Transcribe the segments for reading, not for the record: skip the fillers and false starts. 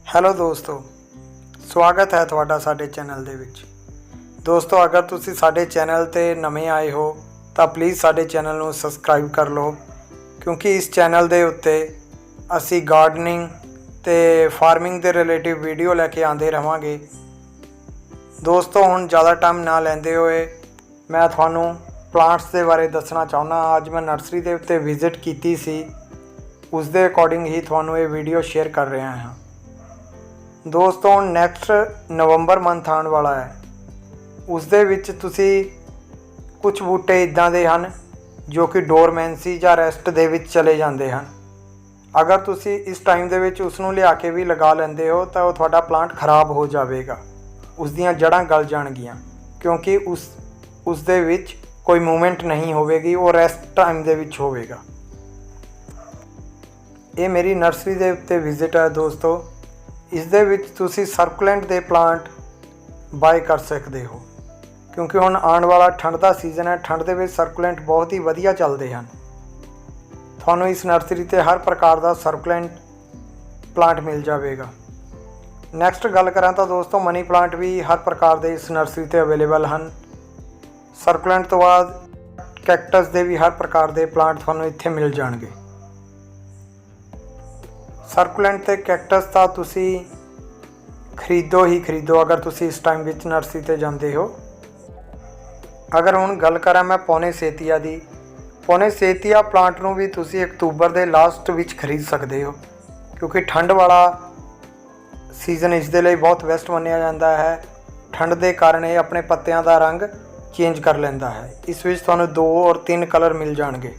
Hello ਦੋਸਤੋ, ਸਵਾਗਤ ਹੈ ਤੁਹਾਡਾ ਸਾਡੇ ਚੈਨਲ ਦੇ ਵਿੱਚ। ਦੋਸਤੋ, ਅਗਰ ਤੁਸੀਂ ਸਾਡੇ ਚੈਨਲ ਤੇ ਨਵੇਂ ਆਏ ਹੋ ਤਾਂ ਪਲੀਜ਼ ਸਾਡੇ ਚੈਨਲ ਨੂੰ ਸਬਸਕ੍ਰਾਈਬ ਕਰ ਲਓ, ਕਿਉਂਕਿ ਇਸ ਚੈਨਲ ਦੇ ਉੱਤੇ ਅਸੀਂ ਗਾਰਡਨਿੰਗ ਤੇ ਫਾਰਮਿੰਗ ਦੇ ਰਿਲੇਟਿਵ ਵੀਡੀਓ ਲੈ ਕੇ ਆਉਂਦੇ ਰਹਾਂਗੇ। ਦੋਸਤੋ, ਹੁਣ ਜ਼ਿਆਦਾ ਟਾਈਮ ਨਾ ਲੈਂਦੇ ਹੋਏ ਮੈਂ ਤੁਹਾਨੂੰ ਪਲਾਂਟਸ ਦੇ ਬਾਰੇ ਦੱਸਣਾ ਚਾਹੁੰਦਾ। ਅੱਜ ਮੈਂ ਨਰਸਰੀ ਦੇ ਉੱਤੇ ਵਿਜ਼ਿਟ ਕੀਤੀ ਸੀ, ਉਸ ਦੇ ਅਕੋਰਡਿੰਗ ਹੀ ਤੁਹਾਨੂੰ ਇਹ ਵੀਡੀਓ ਸ਼ੇਅਰ ਕਰ ਰਿਹਾ ਹਾਂ। ਦੋਸਤੋ, ਹੁਣ ਨੈਕਸਟ ਨਵੰਬਰ ਮੰਥ ਆਉਣ ਵਾਲਾ ਹੈ, ਉਸ ਦੇ ਵਿੱਚ ਤੁਸੀਂ ਕੁਝ ਬੂਟੇ ਇੱਦਾਂ ਦੇ ਹਨ ਜੋ ਕਿ ਡੋਰਮੈਂਸੀ ਜਾਂ ਰੈਸਟ ਦੇ ਵਿੱਚ ਚਲੇ ਜਾਂਦੇ ਹਨ। ਅਗਰ ਤੁਸੀਂ ਇਸ ਟਾਈਮ ਦੇ ਵਿੱਚ ਉਸ ਨੂੰ ਲਿਆ ਕੇ ਵੀ ਲਗਾ ਲੈਂਦੇ ਹੋ ਤਾਂ ਉਹ ਤੁਹਾਡਾ ਪਲਾਂਟ ਖਰਾਬ ਹੋ ਜਾਵੇਗਾ, ਉਸ ਦੀਆਂ ਜੜ੍ਹਾਂ ਗਲ ਜਾਣਗੀਆਂ, ਕਿਉਂਕਿ ਉਸ ਦੇ ਵਿੱਚ ਕੋਈ ਮੂਵਮੈਂਟ ਨਹੀਂ ਹੋਵੇਗੀ, ਉਹ ਰੈਸਟ ਟਾਈਮ ਦੇ ਵਿੱਚ ਹੋਵੇਗਾ। ਇਹ ਮੇਰੀ ਨਰਸਰੀ ਦੇ ਉੱਤੇ ਵਿਜ਼ਿਟ ਹੈ ਦੋਸਤੋ। ਇਸ ਦੇ ਵਿੱਚ ਤੁਸੀਂ ਸਰਕੂਲੈਂਟ ਦੇ ਪਲਾਂਟ ਬਾਏ ਕਰ ਸਕਦੇ ਹੋ, ਕਿਉਂਕਿ ਹੁਣ ਆਉਣ ਵਾਲਾ ਠੰਡ ਦਾ ਸੀਜ਼ਨ ਹੈ। ਠੰਡ ਦੇ ਵਿੱਚ ਸਰਕੂਲੈਂਟ ਬਹੁਤ ਹੀ ਵਧੀਆ ਚੱਲਦੇ ਹਨ। ਤੁਹਾਨੂੰ ਇਸ ਨਰਸਰੀ 'ਤੇ ਹਰ ਪ੍ਰਕਾਰ ਦਾ ਸਰਕੂਲੈਂਟ ਪਲਾਂਟ ਮਿਲ ਜਾਵੇਗਾ। ਨੈਕਸਟ ਗੱਲ ਕਰਾਂ ਤਾਂ ਦੋਸਤੋ, ਮਨੀ ਪਲਾਂਟ ਵੀ ਹਰ ਪ੍ਰਕਾਰ ਦੇ ਇਸ ਨਰਸਰੀ 'ਤੇ ਅਵੇਲੇਬਲ ਹਨ। ਸਰਕੂਲੈਂਟ ਤੋਂ ਬਾਅਦ ਕੈਕਟਸ ਦੇ ਵੀ ਹਰ ਪ੍ਰਕਾਰ ਦੇ ਪਲਾਂਟ ਤੁਹਾਨੂੰ ਇੱਥੇ ਮਿਲ ਜਾਣਗੇ। ਸਰਕੂਲੈਂਟ ਤੇ ਕੈਕਟਸ ਤਾਂ ਤੁਸੀਂ ਖਰੀਦੋ ਹੀ ਖਰੀਦੋ ਅਗਰ ਤੁਸੀਂ ਇਸ ਟਾਈਮ ਵਿੱਚ ਨਰਸਰੀ 'ਤੇ ਜਾਂਦੇ ਹੋ। ਅਗਰ ਹੁਣ ਗੱਲ ਕਰਾਂ ਮੈਂ ਪੋਨੇਸੇਤੀਆ ਦੀ, ਪੋਨੇਸੇਤੀਆ ਪਲਾਂਟ ਨੂੰ ਵੀ ਤੁਸੀਂ ਅਕਤੂਬਰ ਦੇ ਲਾਸਟ ਵਿੱਚ ਖਰੀਦ ਸਕਦੇ ਹੋ, ਕਿਉਂਕਿ ਠੰਡ ਵਾਲਾ ਸੀਜ਼ਨ ਇਸ ਦੇ ਲਈ ਬਹੁਤ ਬੈਸਟ ਮੰਨਿਆ ਜਾਂਦਾ ਹੈ। ਠੰਡ ਦੇ ਕਾਰਨ ਇਹ ਆਪਣੇ ਪੱਤਿਆਂ ਦਾ ਰੰਗ ਚੇਂਜ ਕਰ ਲੈਂਦਾ ਹੈ। ਇਸ ਵਿੱਚ ਤੁਹਾਨੂੰ 2 ਔਰ 3 ਕਲਰ ਮਿਲ ਜਾਣਗੇ।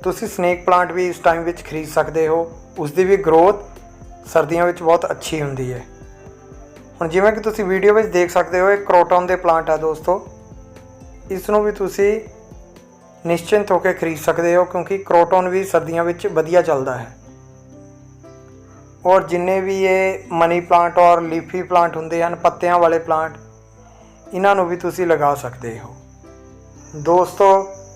ਤੁਸੀਂ ਸਨੇਕ ਪਲਾਂਟ ਵੀ ਇਸ ਟਾਈਮ ਵਿੱਚ ਖਰੀਦ ਸਕਦੇ ਹੋ, ਉਸ ਦੀ ਵੀ ਗਰੋਥ ਸਰਦੀਆਂ ਵਿੱਚ ਬਹੁਤ ਅੱਛੀ ਹੁੰਦੀ ਹੈ। ਹੁਣ ਜਿਵੇਂ ਕਿ ਤੁਸੀਂ ਵੀਡੀਓ ਵਿੱਚ ਦੇਖ ਸਕਦੇ ਹੋ, ਇਹ ਕਰੋਟਨ ਦੇ ਪਲਾਂਟ ਹੈ ਦੋਸਤੋ। ਇਸ ਨੂੰ ਵੀ ਤੁਸੀਂ ਨਿਸ਼ਚਿੰਤ ਹੋ ਕੇ ਖਰੀਦ ਸਕਦੇ ਹੋ, ਕਿਉਂਕਿ ਕਰੋਟਨ ਵੀ ਸਰਦੀਆਂ ਵਿੱਚ ਵਧੀਆ ਚੱਲਦਾ ਹੈ। ਔਰ ਜਿੰਨੇ ਵੀ ਇਹ ਮਨੀ ਪਲਾਂਟ ਔਰ ਲੀਫੀ ਪਲਾਂਟ ਹੁੰਦੇ ਹਨ, ਪੱਤਿਆਂ ਵਾਲੇ ਪਲਾਂਟ, ਇਹਨਾਂ ਨੂੰ ਵੀ ਤੁਸੀਂ ਲਗਾ ਸਕਦੇ ਹੋ। ਦੋਸਤੋ,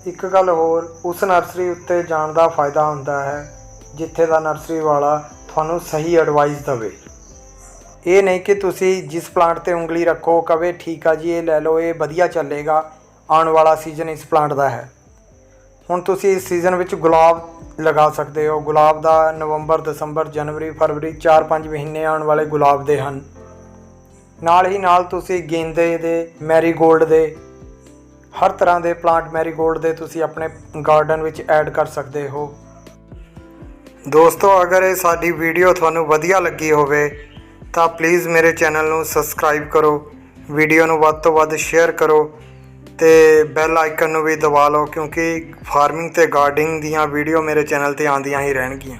ਇੱਕ ਗੱਲ ਹੋਰ, ਉਸ ਨਰਸਰੀ ਉੱਤੇ ਜਾਣ ਦਾ ਫਾਇਦਾ ਹੁੰਦਾ ਹੈ ਜਿੱਥੇ ਦਾ ਨਰਸਰੀ ਵਾਲਾ ਤੁਹਾਨੂੰ ਸਹੀ ਐਡਵਾਈਸ ਦੇਵੇ। ਇਹ ਨਹੀਂ ਕਿ ਤੁਸੀਂ ਜਿਸ ਪਲਾਂਟ 'ਤੇ ਉਂਗਲੀ ਰੱਖੋ ਕਹੇ ਠੀਕ ਆ ਜੀ ਇਹ ਲੈ ਲਓ, ਇਹ ਵਧੀਆ ਚੱਲੇਗਾ, ਆਉਣ ਵਾਲਾ ਸੀਜ਼ਨ ਇਸ ਪਲਾਂਟ ਦਾ ਹੈ। ਹੁਣ ਤੁਸੀਂ ਇਸ ਸੀਜ਼ਨ ਵਿੱਚ ਗੁਲਾਬ ਲਗਾ ਸਕਦੇ ਹੋ। ਗੁਲਾਬ ਦਾ ਨਵੰਬਰ, ਦਸੰਬਰ, ਜਨਵਰੀ, ਫਰਵਰੀ 4-5 ਮਹੀਨੇ ਆਉਣ ਵਾਲੇ ਗੁਲਾਬ ਦੇ ਹਨ। ਨਾਲ ਹੀ ਨਾਲ ਤੁਸੀਂ ਗੇਂਦੇ ਦੇ, ਮੈਰੀਗੋਲਡ ਦੇ, ਹਰ ਤਰ੍ਹਾਂ ਦੇ ਪਲਾਂਟ ਮੈਰੀਗੋਲਡ ਦੇ ਤੁਸੀਂ ਆਪਣੇ ਗਾਰਡਨ ਵਿੱਚ ਐਡ ਕਰ ਸਕਦੇ ਹੋ। ਦੋਸਤੋ, ਅਗਰ ਇਹ ਸਾਡੀ ਵੀਡੀਓ ਤੁਹਾਨੂੰ ਵਧੀਆ ਲੱਗੀ ਹੋਵੇ ਤਾਂ ਪਲੀਜ਼ ਮੇਰੇ ਚੈਨਲ ਨੂੰ ਸਬਸਕ੍ਰਾਈਬ ਕਰੋ, ਵੀਡੀਓ ਨੂੰ ਵੱਧ ਤੋਂ ਵੱਧ ਸ਼ੇਅਰ ਕਰੋ ਅਤੇ ਬੈਲ ਆਈਕਨ ਨੂੰ ਵੀ ਦਬਾ ਲਓ, ਕਿਉਂਕਿ ਫਾਰਮਿੰਗ ਅਤੇ ਗਾਰਡਨਿੰਗ ਦੀਆਂ ਵੀਡੀਓ ਮੇਰੇ ਚੈਨਲ 'ਤੇ ਆਉਂਦੀਆਂ ਹੀ ਰਹਿਣਗੀਆਂ।